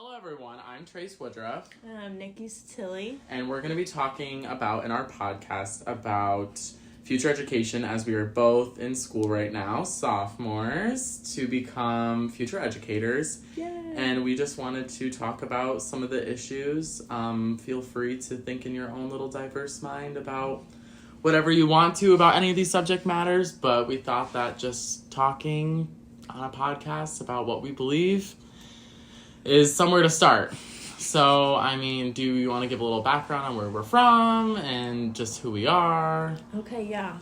Hello everyone, I'm Trace Woodruff. And I'm Nikki Tilly. And we're going to be talking about, in our podcast, about future education as we are both in school right now, sophomores, to become future educators. Yay! And we just wanted to talk about some of the issues. Feel free to think in your own little diverse mind about whatever you want to about any of these subject matters, but we thought that just talking on a podcast about what we believe is somewhere to start. So, do you want to give a little background on where we're from and just who we are? Okay, yeah.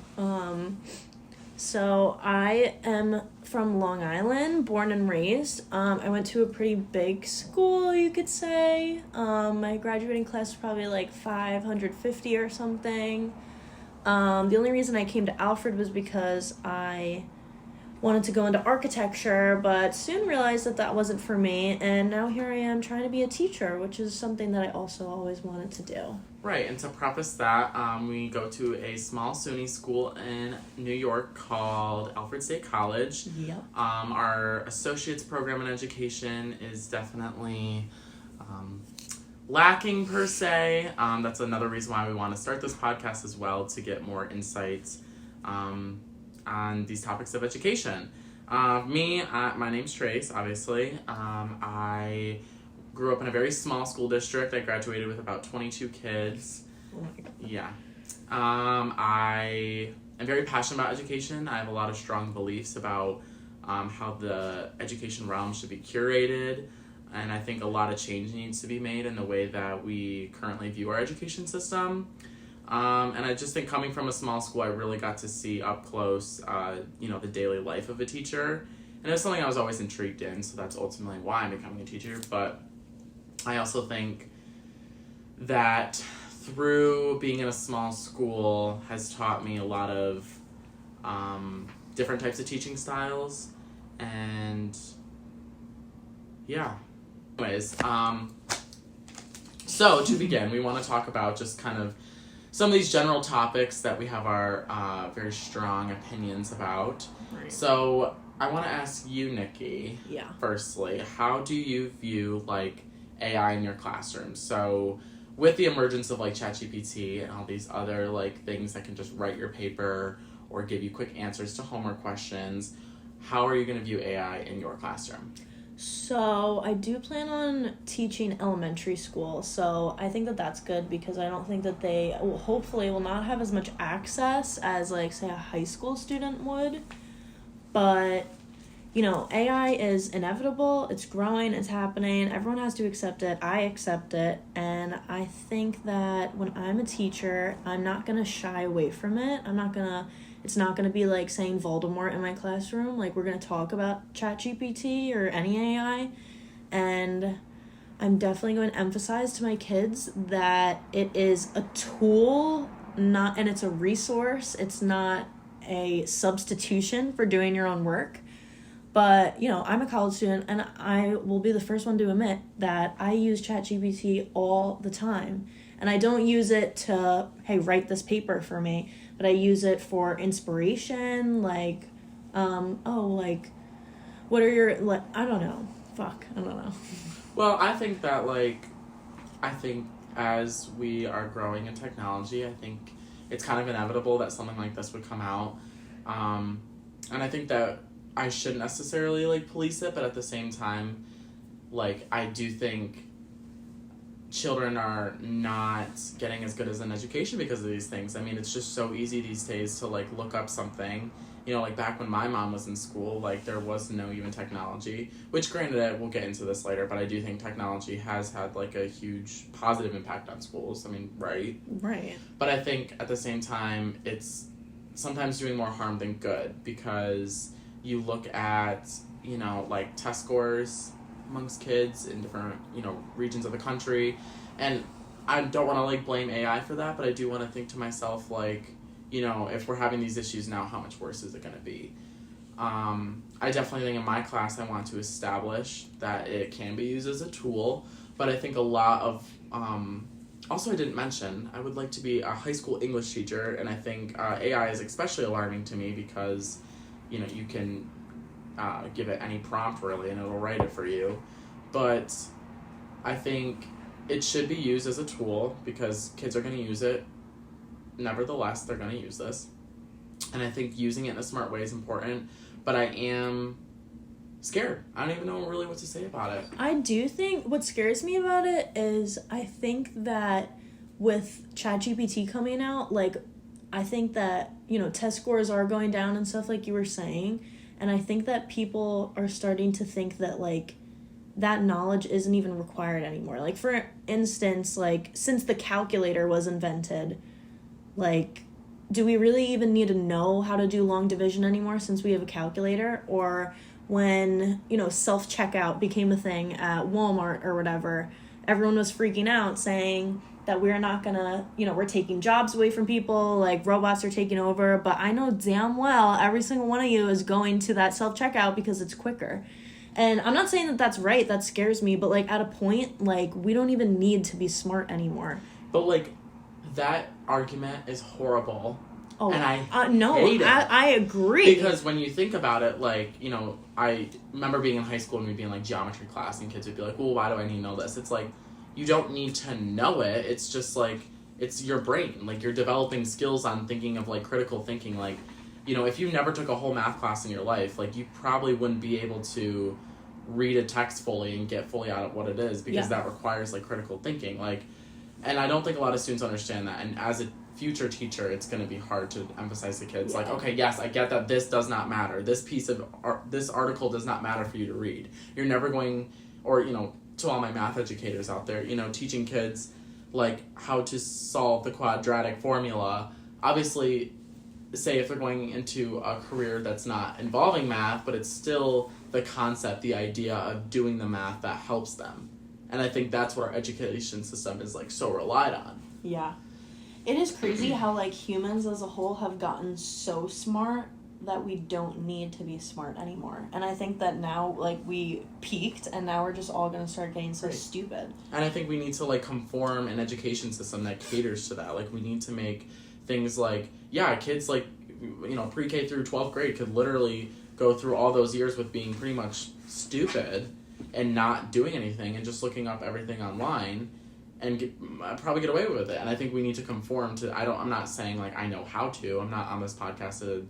So I am from Long Island, born and raised. I went to a pretty big school, you could say. My graduating class was probably like 550 or something. The only reason I came to Alfred was because I wanted to go into architecture, but soon realized that wasn't for me, and now here I am trying to be a teacher, which is something that I also always wanted to do. Right, and to preface that, we go to a small SUNY school in New York called Alfred State College. Yep. Our associate's program in education is definitely lacking per se. That's another reason why we want to start this podcast as well, to get more insights on these topics of education. My name's Trace, obviously. I grew up in a very small school district. I graduated with about 22 kids. Oh my God. Yeah. I am very passionate about education. I have a lot of strong beliefs about how the education realm should be curated. And I think a lot of change needs to be made in the way that we currently view our education system. And I just think coming from a small school, I really got to see up close, the daily life of a teacher. And it was something I was always intrigued in, so that's ultimately why I'm becoming a teacher. But I also think that through being in a small school has taught me a lot of different types of teaching styles. And yeah. Anyways, so to begin, we want to talk about just kind of some of these general topics that we have our very strong opinions about. Right. So I want to ask you, Nikki, Yeah. firstly, how do you view AI in your classroom? So with the emergence of ChatGPT and all these other things that can just write your paper or give you quick answers to homework questions, how are you going to view AI in your classroom? So I do plan on teaching elementary school, so I think that's good because I don't think that they hopefully will not have as much access as say a high school student would. But AI is inevitable, it's growing, it's happening, everyone has to accept it, I accept it, and I think that when I'm a teacher, I'm not going to shy away from it. It's not going to be like saying Voldemort in my classroom. We're going to talk about ChatGPT or any AI. And I'm definitely going to emphasize to my kids that it is a tool, and it's a resource. It's not a substitution for doing your own work. But, I'm a college student, and I will be the first one to admit that I use ChatGPT all the time. And I don't use it to, hey, write this paper for me. But I use it for inspiration, what are your, I don't know. I don't know. Well, I think that, as we are growing in technology, I think it's kind of inevitable that something like this would come out. And I think that I shouldn't necessarily, police it, but at the same time, I do think children are not getting as good as an education because of these things. It's just so easy these days to look up something. Back when my mom was in school, there was no even technology, which granted, we'll get into this later, but I do think technology has had a huge positive impact on schools. Right? Right. But I think at the same time, it's sometimes doing more harm than good because you look at, test scores amongst kids in different, regions of the country. And I don't want to, blame AI for that, but I do want to think to myself, if we're having these issues now, how much worse is it going to be? I definitely think in my class I want to establish that it can be used as a tool, but I think a lot of... also, I didn't mention, I would like to be a high school English teacher, and I think AI is especially alarming to me because, you can give it any prompt, really, and it'll write it for you. But I think it should be used as a tool because kids are going to use it. Nevertheless, they're going to use this. And I think using it in a smart way is important. But I am scared. I don't even know really what to say about it. I do think what scares me about it is I think that with ChatGPT coming out, like, I think that, you know, test scores are going down and stuff like you were saying. And I think that people are starting to think that, like, that knowledge isn't even required anymore. Like, for instance, like, since the calculator was invented, like, do we really even need to know how to do long division anymore since we have a calculator? Or when, you know, self-checkout became a thing at Walmart or whatever, everyone was freaking out saying that we're not gonna, you know, we're taking jobs away from people, like robots are taking over, but I know damn well every single one of you is going to that self-checkout because it's quicker. And I'm not saying that that's right, that scares me, but, like, at a point, like, we don't even need to be smart anymore. But, like, that argument is horrible. Oh, and I hate it. I agree. Because when you think about it, like, you know, I remember being in high school and we'd be in, like, geometry class and kids would be like, well, why do I need to know this? It's like, you don't need to know it. It's just, like, it's your brain. Like, you're developing skills on thinking of, like, critical thinking. Like, you know, if you never took a whole math class in your life, like, you probably wouldn't be able to read a text fully and get fully out of what it is because that requires, like, critical thinking. Like, and I don't think a lot of students understand that. And as a future teacher, it's going to be hard to emphasize to kids, like, okay, yes, I get that this does not matter. This piece of this article does not matter for you to read. You're never going, or, you know, to all my math educators out there, you know, teaching kids, like, how to solve the quadratic formula. Obviously, say if they're going into a career that's not involving math, but it's still the concept, the idea of doing the math that helps them. And I think that's what our education system is, like, so relied on. Yeah. It is crazy how, like, humans as a whole have gotten so smart that we don't need to be smart anymore. And I think that now, like, we peaked and now we're just all going to start getting so stupid. And I think we need to, like, conform an education system that caters to that. Like, we need to make things like, yeah, kids, like, you know, pre-K through 12th grade could literally go through all those years with being pretty much stupid and not doing anything and just looking up everything online and probably get away with it. And I think we need to conform to, I'm not saying, like, I know how to. I'm not on this podcast to,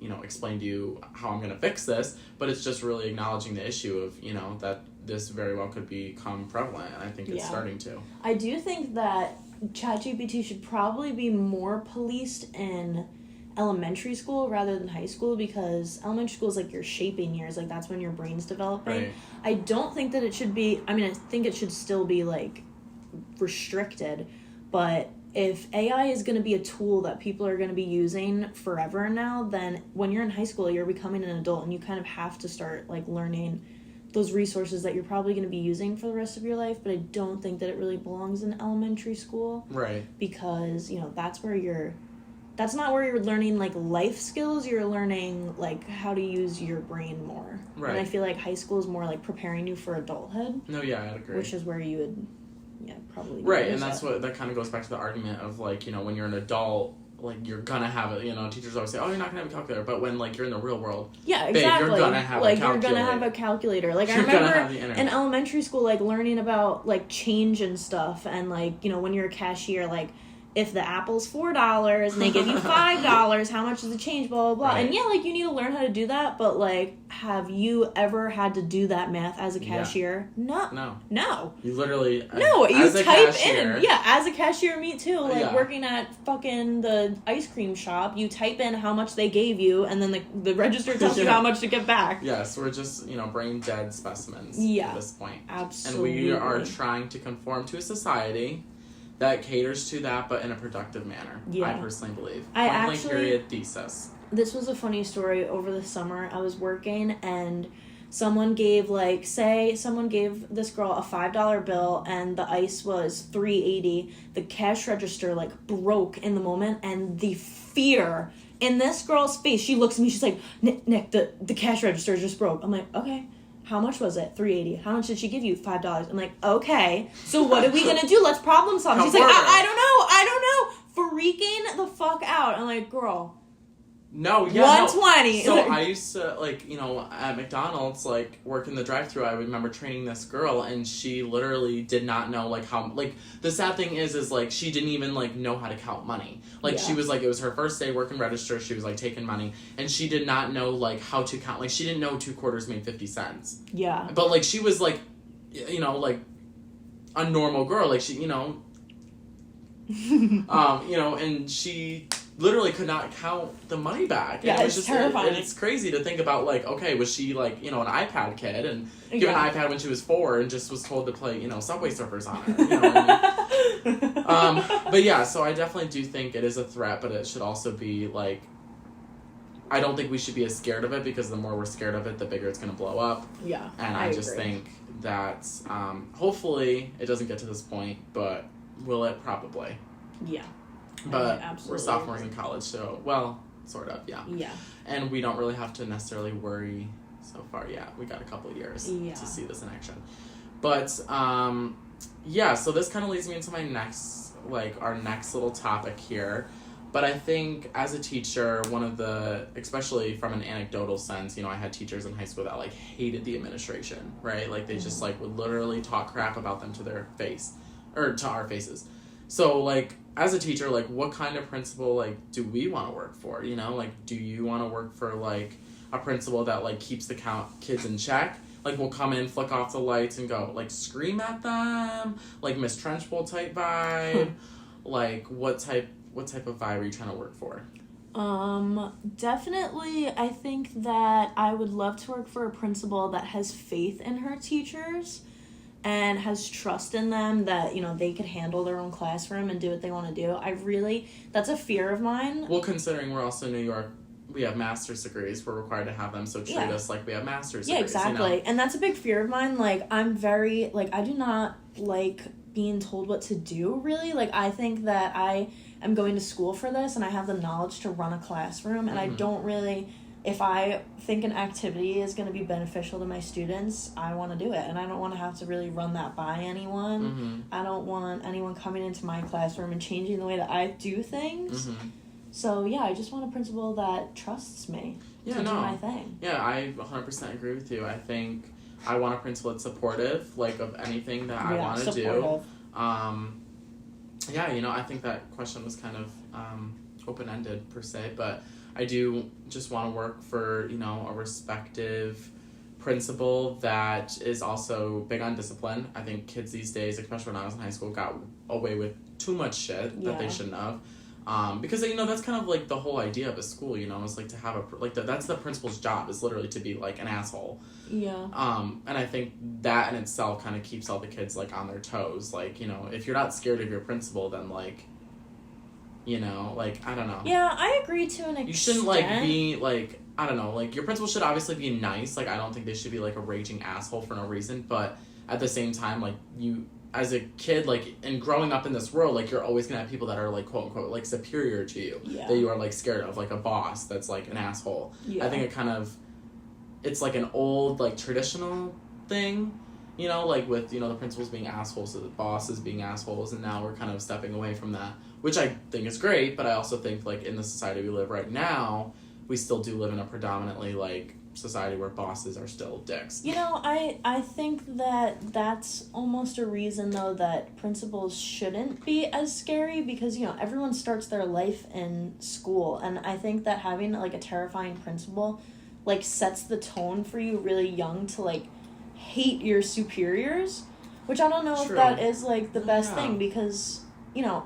you know, explain to you how I'm going to fix this, but it's just really acknowledging the issue of, you know, that this very well could become prevalent, and I think it's starting to. I do think that ChatGPT should probably be more policed in elementary school rather than high school, because elementary school is, like, your shaping years, like, that's when your brain's developing. Right. I don't think that it should be, I mean, I think it should still be, like, restricted, but if AI is going to be a tool that people are going to be using forever now, then when you're in high school, you're becoming an adult and you kind of have to start, like, learning those resources that you're probably going to be using for the rest of your life. But I don't think that it really belongs in elementary school. Right. Because, you know, that's not where you're learning, like, life skills. You're learning, like, how to use your brain more. Right. And I feel like high school is more, like, preparing you for adulthood. No, yeah, I'd agree. Which is where you would, probably. Right, and that's what, that kind of goes back to the argument of, like, you know, when you're an adult, like, you're gonna have it, you know, teachers always say, oh, you're not gonna have a calculator, but when, like, you're in the real world, yeah, exactly. You're gonna have a calculator. You're gonna have a calculator. Like, I remember in elementary school, like, learning about, like, change and stuff, and, like, you know, when you're a cashier, like, if the apple's $4 and they give you $5, how much is the change, blah, blah, blah. Right. And, yeah, like, you need to learn how to do that, but, like, have you ever had to do that math as a cashier? Yeah. No. You literally... No, you type cashier, in. Yeah, as a cashier, me too. Like, working at fucking the ice cream shop, you type in how much they gave you, and then the register tells you how much to get back. Yes, we're just, you know, brain dead specimens at this point. Absolutely. And we are trying to conform to a society that caters to that, but in a productive manner. Yeah. I personally believe. Period, thesis. This was a funny story. Over the summer, I was working, and someone gave, like, say someone gave this girl a $5 bill, and the ice was $3.80. The cash register, like, broke in the moment, and the fear in this girl's face, she looks at me, she's like, Nick, the cash register just broke. I'm like, okay. How much was it? $3.80. How much did she give you? $5. I'm like, okay. So what are we gonna do? Let's problem solve. She's like, I don't know. Freaking the fuck out. I'm like, girl, No, yeah, 120. No. So I used to, like, you know, at McDonald's, like, working the drive-thru, I remember training this girl, and she literally did not know, like, how, like, the sad thing is, like, she didn't even, like, know how to count money. Like, she was, like, it was her first day working register, she was, like, taking money, and she did not know, like, how to count, like, she didn't know 2 quarters made 50 cents. Yeah. But, like, she was, like, you know, like, a normal girl, like, she, you know, you know, and she literally could not count the money back. Yeah, and it was it's just terrifying. And it's crazy to think about, like, okay, was she, like, you know, an iPad kid and given an iPad when she was 4 and just was told to play, you know, Subway Surfers on it. You know what I mean? But yeah, so I definitely do think it is a threat, but it should also be, like, I don't think we should be as scared of it, because the more we're scared of it, the bigger it's going to blow up. Yeah, And I just agree. think that hopefully it doesn't get to this point, but will it? Probably. Yeah. But absolutely we're sophomores in college, so, well, sort of, yeah. Yeah. And we don't really have to necessarily worry so far yet. We got a couple years to see this in action. But, yeah, so this kind of leads me into my next, like, our next little topic here. But I think as a teacher, one of the, especially from an anecdotal sense, you know, I had teachers in high school that, like, hated the administration, right? Like, they just, like, would literally talk crap about them to their face, or to our faces. So, like, as a teacher, like, what kind of principal, like, do we want to work for, you know? Like, do you want to work for, like, a principal that, like, keeps the kids in check? Like, we'll come in, flick off the lights, and go, like, scream at them? Like, Miss Trenchbull type vibe? Like, what type of vibe are you trying to work for? Definitely, I think that I would love to work for a principal that has faith in her teachers and has trust in them that, you know, they could handle their own classroom and do what they want to do. That's a fear of mine. Well, considering we're also in New York, we have master's degrees. We're required to have them, so treat us like we have master's degrees. Yeah, exactly. You know? And that's a big fear of mine. Like, I'm very, like, I do not like being told what to do, really. Like, I think that I am going to school for this, and I have the knowledge to run a classroom, and I don't really... If I think an activity is going to be beneficial to my students, I want to do it. And I don't want to have to really run that by anyone. Mm-hmm. I don't want anyone coming into my classroom and changing the way that I do things. Mm-hmm. So, yeah, I just want a principal that trusts me to do my thing. Yeah, I 100% agree with you. I think I want a principal that's supportive, like, of anything that I want to do. Yeah, you know, I think that question was kind of open-ended, per se, but... I do just want to work for, you know, a respective principal that is also big on discipline. I think kids these days, especially when I was in high school, got away with too much shit that they shouldn't have. Because, you know, that's kind of, like, the whole idea of a school, you know, is, like, to have that's the principal's job, is literally to be, like, an asshole. Yeah. And I think that in itself kind of keeps all the kids, like, on their toes. Like, you know, if you're not scared of your principal, then, like... You know, like, I don't know. Yeah, I agree to an extent. You shouldn't, like, be, like, I don't know, like, your principal should obviously be nice. Like, I don't think they should be, like, a raging asshole for no reason. But at the same time, like, you, as a kid, like, and growing up in this world, like, you're always gonna have people that are, like, quote-unquote, like, superior to you. Yeah. That you are, like, scared of. Like, a boss that's, like, an asshole. Yeah. I think it kind of, it's, like, an old, like, traditional thing. You know, like, with, you know, the principals being assholes, so the bosses being assholes, and now we're kind of stepping away from that. Which I think is great, but I also think, like, in the society we live right now, we still do live in a predominantly, like, society where bosses are still dicks. You know, I think that that's almost a reason, though, that principals shouldn't be as scary, because, you know, everyone starts their life in school, and I think that having, like, a terrifying principal, like, sets the tone for you really young to, like, hate your superiors, which I don't know if that is, like, the best thing, because, you know...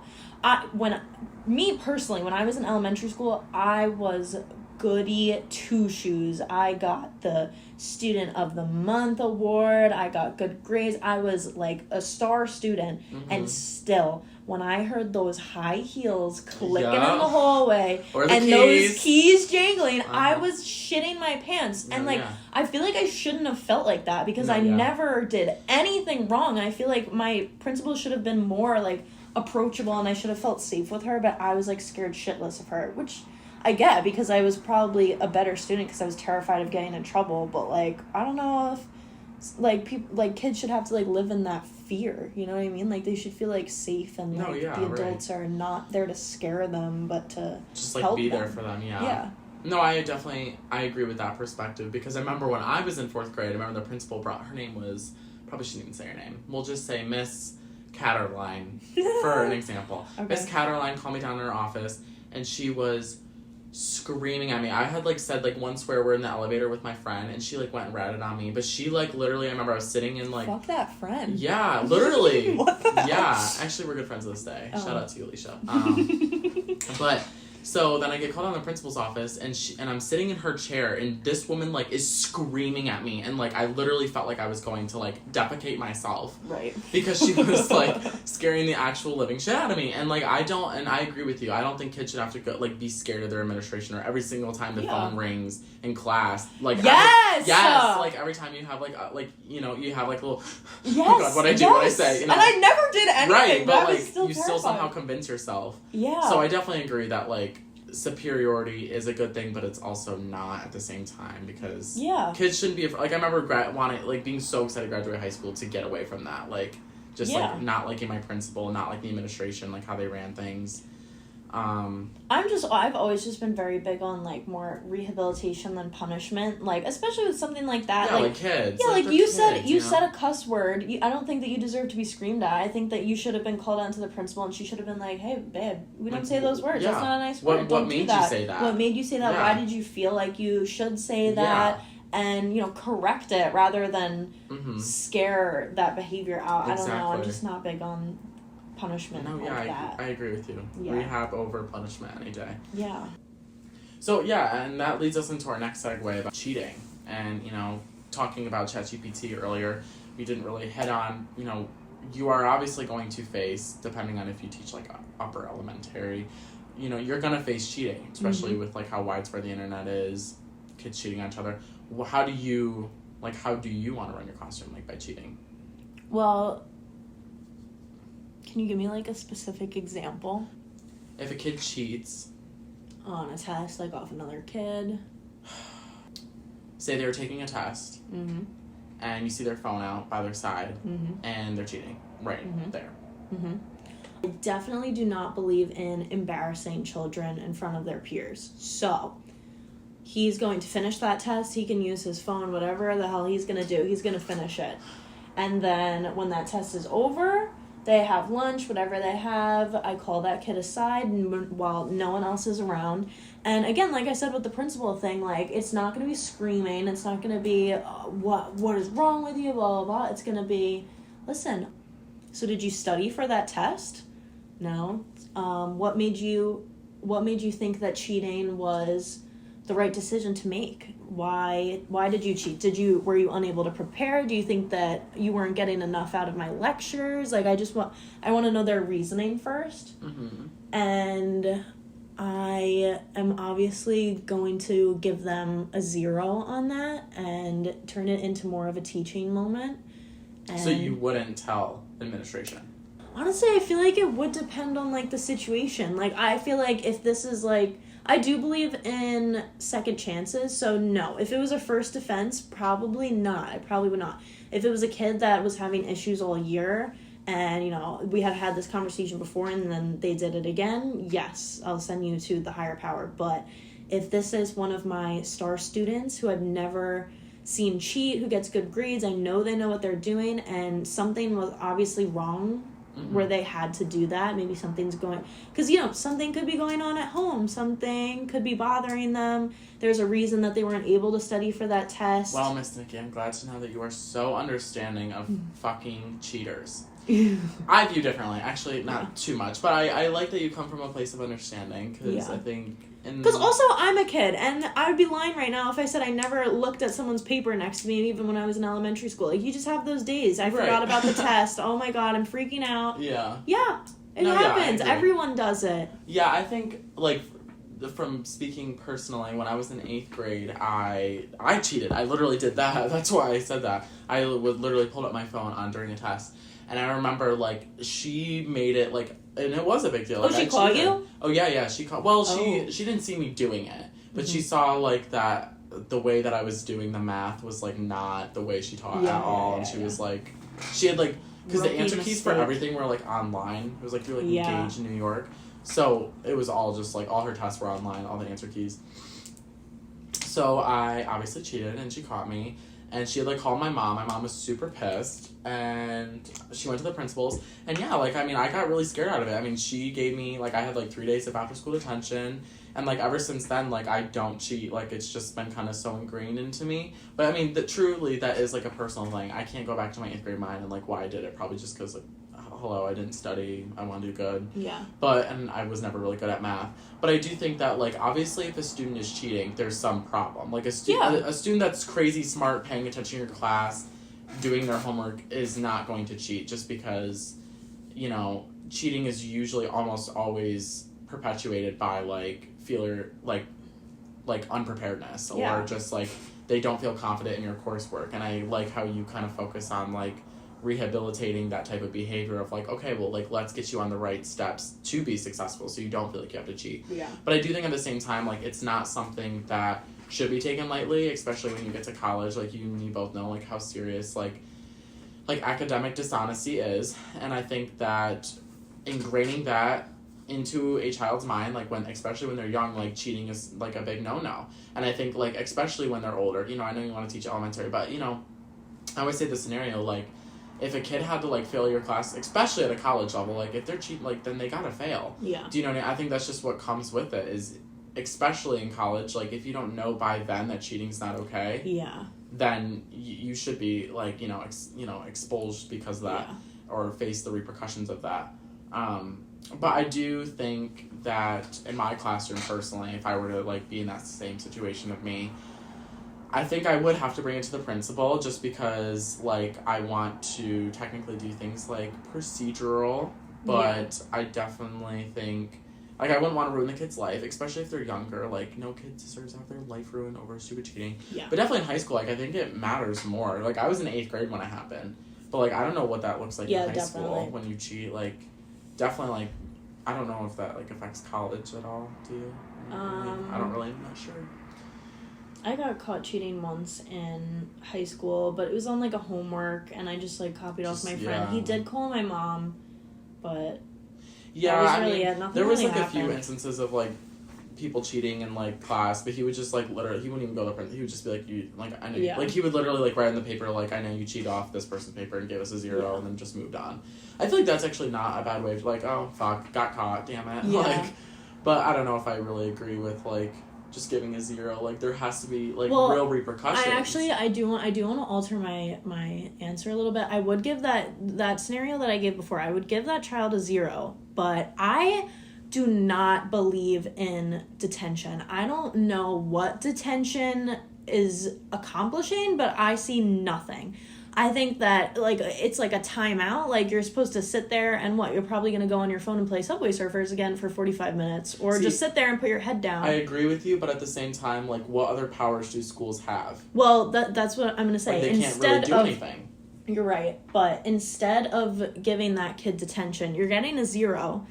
Me personally, when I was in elementary school, I was goody two-shoes. I got the Student of the Month award. I got good grades. I was, like, a star student. Mm-hmm. And still, when I heard those high heels clicking in the hallway and those keys jangling, I was shitting my pants. And, like, I feel like I shouldn't have felt like that, because I never did anything wrong. I feel like my principal should have been more, like, approachable, and I should have felt safe with her, but I was, like, scared shitless of her, which I get, because I was probably a better student because I was terrified of getting in trouble, but, like, I don't know if, like, people, like, kids should have to, like, live in that fear, you know what I mean? Like, they should feel, like, safe, and, like, the adults are not there to scare them, but to just, like, help be them. there for them, Yeah. No, I agree with that perspective, because I remember when I was in 4th grade, I remember the principal her name was, probably shouldn't even say her name. We'll just say Miss Catterline for an example. Okay. Miss Catterline called me down in her office, and she was screaming at me. I had, like, said, like, one swear word in the elevator with my friend, and she, like, went and ratted on me. But she, like, literally, I remember I was sitting in, like... Fuck that friend. Yeah, literally. What the hell? Yeah, actually, we're good friends to this day. Oh. Shout out to you, Alicia. But... So then I get called on the principal's office, and I'm sitting in her chair, and this woman, like, is screaming at me, and, like, I literally felt like I was going to, like, defecate myself. Right. Because she was, like, scaring the actual living shit out of me. And, like, I agree with you. I don't think kids should have to go, like, be scared of their administration, or every single time the phone rings in class. Like, yes! Like, every time you have, like, you know, you have, like, a little, yes! Oh, God, what I do, what I say, you know? And I never did anything. Right, but, like, still you terrified. still somehow convince yourself. Yeah. So I definitely agree that, like, superiority is a good thing, but it's also not at the same time, because kids shouldn't be like, I remember being so excited to graduate high school to get away from that, like, just like not liking my principal, not liking the administration, like how they ran things. I've always just been very big on, like, more rehabilitation than punishment, like, especially with something like that. Yeah, like kids. Yeah, like you said, you said a cuss word. I don't think that you deserve to be screamed at. I think that you should have been called out to the principal, and she should have been like, "Hey, babe, we don't say those words. That's not a nice word. What made you say that? What made you say that? Why did you feel like you should say that?" And, you know, correct it rather than scare that behavior out. Exactly. I don't know. I'm just not big on punishment that. I agree with you. Yeah. Rehab over punishment any day. Yeah. So, and that leads us into our next segue about cheating. And, you know, talking about ChatGPT earlier, we didn't really head on, you know, you are obviously going to face, depending on if you teach, like, upper elementary, you know, you're going to face cheating, especially with, like, how widespread the internet is, kids cheating on each other. How do you want to run your classroom, like, by cheating? Well, can you give me, like, a specific example? If a kid cheats on a test, like, off another kid. Say they were taking a test, and you see their phone out by their side, and they're cheating there. I definitely do not believe in embarrassing children in front of their peers. So, he's going to finish that test. He can use his phone, whatever the hell he's going to do. He's going to finish it. And then when that test is over, they have lunch, whatever they have. I call that kid aside while no one else is around. And again, like I said with the principal thing, like, it's not going to be screaming. It's not going to be, what is wrong with you, blah, blah, blah. It's going to be, listen, so did you study for that test? No. What made you think that cheating was the right decision to make? Why did you cheat? Were you unable to prepare? Do you think that you weren't getting enough out of my lectures? Like, I want to know their reasoning first. And I am obviously going to give them a 0 on that and turn it into more of a teaching moment. And so you wouldn't tell administration? Honestly, I feel like it would depend on, like, the situation. Like, I feel like if this is, like, I do believe in second chances, so no. If it was a first offense, probably not. I probably would not. If it was a kid that was having issues all year, and, you know, we had this conversation before and then they did it again, yes, I'll send you to the higher power. But if this is one of my star students who I've never seen cheat, who gets good grades, I know they know what they're doing, and something was obviously wrong where they had to do that. Maybe something's going... Because, you know, something could be going on at home. Something could be bothering them. There's a reason that they weren't able to study for that test. Well, Miss Nikki, I'm glad to know that you are so understanding of fucking cheaters. I view differently. Actually, not too much. But I like that you come from a place of understanding. Because I think... Because also, I'm a kid, and I would be lying right now if I said I never looked at someone's paper next to me, even when I was in elementary school. Like, you just have those days. I forgot about the test. Oh my god, I'm freaking out. Yeah. Yeah, it happens. Everyone does it. Yeah, I think, like, from speaking personally, when I was in 8th grade, I cheated. I literally did that. That's why I said that. I would literally pull up my phone during a test. And I remember, like, she made it, like, and it was a big deal. Like, she caught you? Oh, yeah, she caught... Well, she didn't see me doing it, but she saw, like, that the way that I was doing the math was, like, not the way she taught at all, and she was, like... She had, like... Because the answer keys for everything were, like, online. It was, like, through, like, Engage in New York. So, it was all just, like, all her tests were online, all the answer keys. So I obviously cheated, and she caught me. And she had, like, called my mom. My mom was super pissed. And she went to the principal's. And, yeah, like, I mean, I got really scared out of it. I mean, she gave me, like, I had, like, 3 days of after-school detention. And, like, ever since then, like, I don't cheat. Like, it's just been kind of so ingrained into me. But, I mean, truly, that is, like, a personal thing. I can't go back to my 8th grade mind and, like, why I did it. Probably just because, like, hello, I didn't study. I want to do good. Yeah. And I was never really good at math. But I do think that, like, obviously if a student is cheating, there's some problem. Like, a student that's crazy smart, paying attention to your class, doing their homework is not going to cheat just because, you know, cheating is usually almost always perpetuated by, like, unpreparedness or just, like, they don't feel confident in your coursework. And I like how you kind of focus on, like, rehabilitating that type of behavior of, like, okay, well, like, let's get you on the right steps to be successful so you don't feel like you have to cheat. Yeah. But I do think at the same time, like, it's not something that should be taken lightly, especially when you get to college. Like, you and me both know, like, how serious, like academic dishonesty is. And I think that ingraining that into a child's mind, like, especially when they're young, like, cheating is, like, a big no-no. And I think, like, especially when they're older, you know, I know you want to teach elementary, but, you know, I always say the scenario, like, if a kid had to, like, fail your class, especially at a college level, like, if they're cheating, like, then they gotta fail. Yeah. Do you know what I mean? I think that's just what comes with it, is especially in college, like, if you don't know by then that cheating's not okay, then you should be, like, expulsed because of that, or face the repercussions of that. But I do think that in my classroom, personally, if I were to, like, be in that same situation of me, I think I would have to bring it to the principal just because, like, I want to technically do things, like, procedural, but I definitely think, like, I wouldn't want to ruin the kid's life, especially if they're younger. Like, no kid deserves to have their life ruined over stupid cheating. Yeah. But definitely in high school, like, I think it matters more. Like, I was in 8th grade when it happened, but, like, I don't know what that looks like in high school when you cheat. Like, definitely, like, I don't know if that, like, affects college at all. Do you? I'm not sure. I got caught cheating once in high school, but it was on, like, a homework, and I just, like, copied off my friend. He did call my mom, but there was, like, a few instances of, like, people cheating in, like, class, but he would just, like, literally, he wouldn't even go to the principal. He would just be like, I know you. Like, he would literally, like, write in the paper, like, I know you cheat off this person's paper, and gave us a 0, and then just moved on. I feel like that's actually not a bad way to, like, oh, fuck, got caught, damn it. Yeah. Like, but I don't know if I really agree with, like, just giving a 0. Like, there has to be, like, real repercussions. I do want to alter my answer a little bit. I would give that scenario that I gave before, I would give that child a 0, but I do not believe in detention. I don't know what detention is accomplishing, but I see nothing. I think that, like, it's like a timeout. Like, you're supposed to sit there and you're probably going to go on your phone and play Subway Surfers again for 45 minutes. Or just sit there and put your head down. I agree with you, but at the same time, like, what other powers do schools have? Well, that's what I'm going to say. Like, they can't really do anything. You're right. But instead of giving that kid detention, you're getting a 0.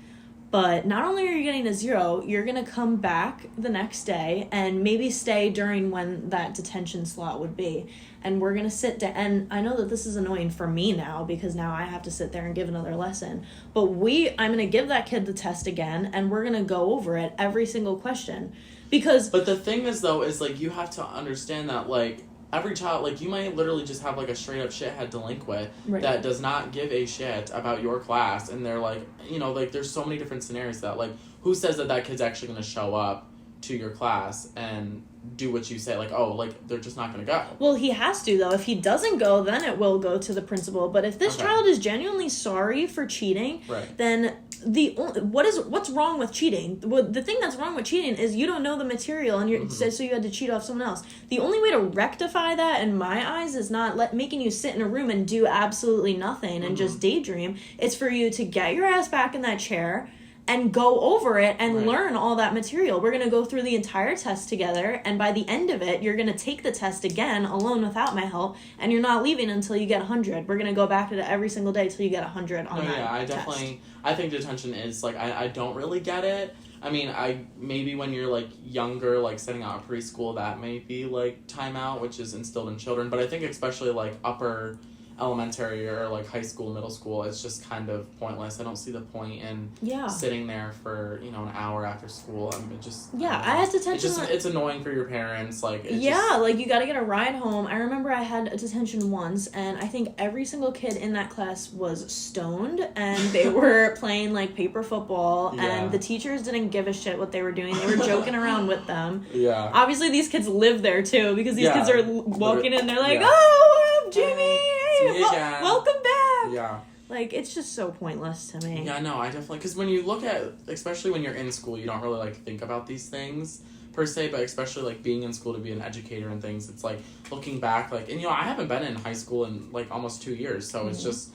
But not only are you getting a 0, you're going to come back the next day and maybe stay during when that detention slot would be. And we're going to sit down. And I know that this is annoying for me now because now I have to sit there and give another lesson. But I'm going to give that kid the test again, and we're going to go over it, every single question. But the thing is, though, is, like, you have to understand that, like, every child, like, you might literally just have, like, a straight-up shithead delinquent that does not give a shit about your class, and they're, like, you know, like, there's so many different scenarios that, like, who says that kid's actually going to show up to your class and do what you say? Like, oh, like, they're just not going to go. Well, he has to, though. If he doesn't go, then it will go to the principal. But if this child is genuinely sorry for cheating, then what's wrong with cheating? The thing that's wrong with cheating is you don't know the material, and so you had to cheat off someone else. The only way to rectify that, in my eyes, is not making you sit in a room and do absolutely nothing and just daydream. It's for you to get your ass back in that chair and go over it and learn all that material. We're going to go through the entire test together, and by the end of it, you're going to take the test again alone without my help, and you're not leaving until you get 100. We're going to go back to it every single day till you get 100 on that test. I think detention is, like, I don't really get it. I mean, maybe when you're, like, younger, like, setting out of preschool, that may be, like, timeout, which is instilled in children, but I think especially, like, upper elementary or like high school, middle school, it's just kind of pointless. I don't see the point in sitting there for, you know, an hour after school. I mean, I had detention. It's annoying for your parents. Like, like you got to get a ride home. I remember I had a detention once, and I think every single kid in that class was stoned, and they were playing like paper football, and the teachers didn't give a shit what they were doing. They were joking around with them. Yeah. Obviously, these kids live there too, because these kids are walking in. They're like, "Oh, what up, Jimmy? Hey, welcome back." Yeah. Like, it's just so pointless to me. Yeah, no, I definitely... Because when you look at... Especially when you're in school, you don't really, like, think about these things, per se, but especially, like, being in school to be an educator and things, it's, like, looking back, like... And, you know, I haven't been in high school in, like, almost 2 years, so it's just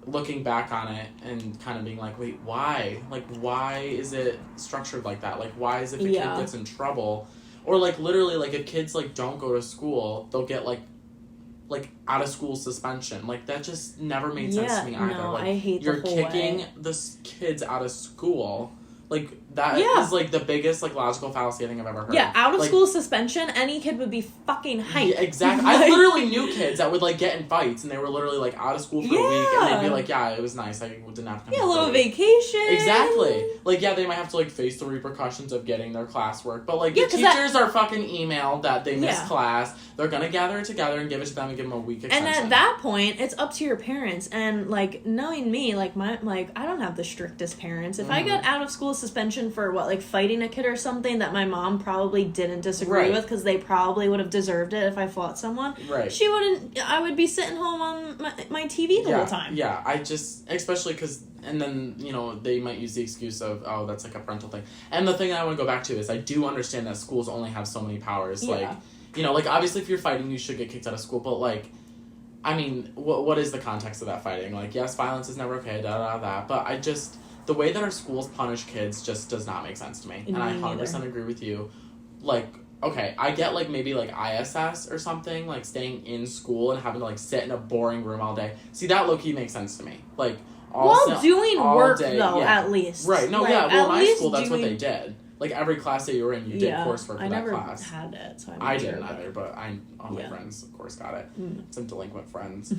looking back on it and kind of being like, wait, why? Like, why is it structured like that? Like, why is it if a kid gets in trouble? Or, like, literally, like, if kids, like, don't go to school, they'll get, like out of school suspension. Like, that just never made sense to me either. No, like, I hate you're the whole kicking way. the kids out of school. Like, that is, like, the biggest, like, logical fallacy I think I've ever heard. Yeah, out of school suspension, any kid would be fucking hyped. Yeah, exactly. I literally knew kids that would, like, get in fights, and they were literally, like, out of school for a week, and they'd be like, yeah, it was nice. I didn't have to come a little vacation. Exactly. Like, they might have to, like, face the repercussions of getting their classwork, but, like, the teachers are fucking emailed that they missed class. They're gonna gather it together and give it to them and give them a week extension. And at that point, it's up to your parents. And, like, knowing me, like, I don't have the strictest parents. If I got out of school suspension for, like, fighting a kid or something that my mom probably didn't disagree with, because they probably would have deserved it if I fought someone. Right. She wouldn't... I would be sitting home on my TV the whole time. Yeah, I just... Especially because... And then, you know, they might use the excuse of, oh, that's, like, a parental thing. And the thing that I want to go back to is I do understand that schools only have so many powers. Like... You know, like, obviously, if you're fighting, you should get kicked out of school, but, like, I mean, what is the context of that fighting? Like, yes, violence is never okay, but I just, the way that our schools punish kids just does not make sense to me. And I 100% agree with you. Like, okay, I get, like, maybe, like, ISS or something, like, staying in school and having to, like, sit in a boring room all day. See, that low-key makes sense to me. Like, doing work, day, though, at least. Right, no, like, well, in my school, that's what they did. Like, every class that you were in, you did coursework for that class. I never had it, so I didn't either, but all my friends, of course, got it. Some delinquent friends.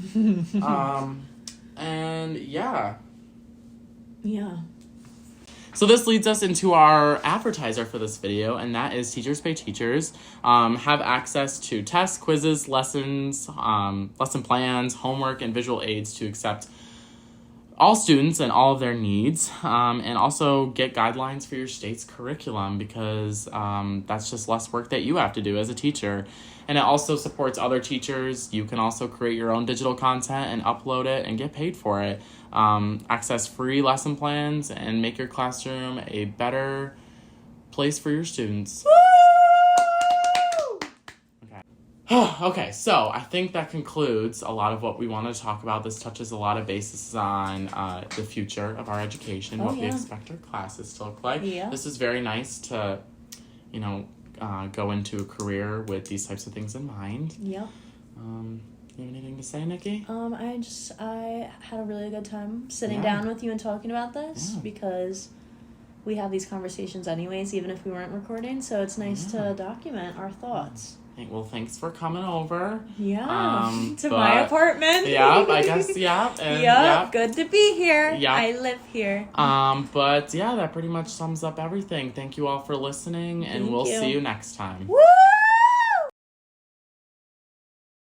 And, yeah. Yeah. So this leads us into our advertiser for this video, and that is Teachers Pay Teachers. Have access to tests, quizzes, lessons, lesson plans, homework, and visual aids to accept all students and all of their needs, and also get guidelines for your state's curriculum, because that's just less work that you have to do as a teacher. And it also supports other teachers. You can also create your own digital content and upload it and get paid for it. Access free lesson plans and make your classroom a better place for your students. Okay, so I think that concludes a lot of what we wanted to talk about. This touches a lot of bases on the future of our education, what we expect our classes to look like. Yeah. This is very nice to, you know, go into a career with these types of things in mind. Yep. You have anything to say, Nikki? I had a really good time sitting down with you and talking about this, because we have these conversations anyways, even if we weren't recording, so it's nice to document our thoughts. Well, thanks for coming over. Yeah, to my apartment. Yeah, I guess, and, good to be here. Yeah. I live here. But yeah, that pretty much sums up everything. Thank you all for listening, and we'll see you next time. Woo!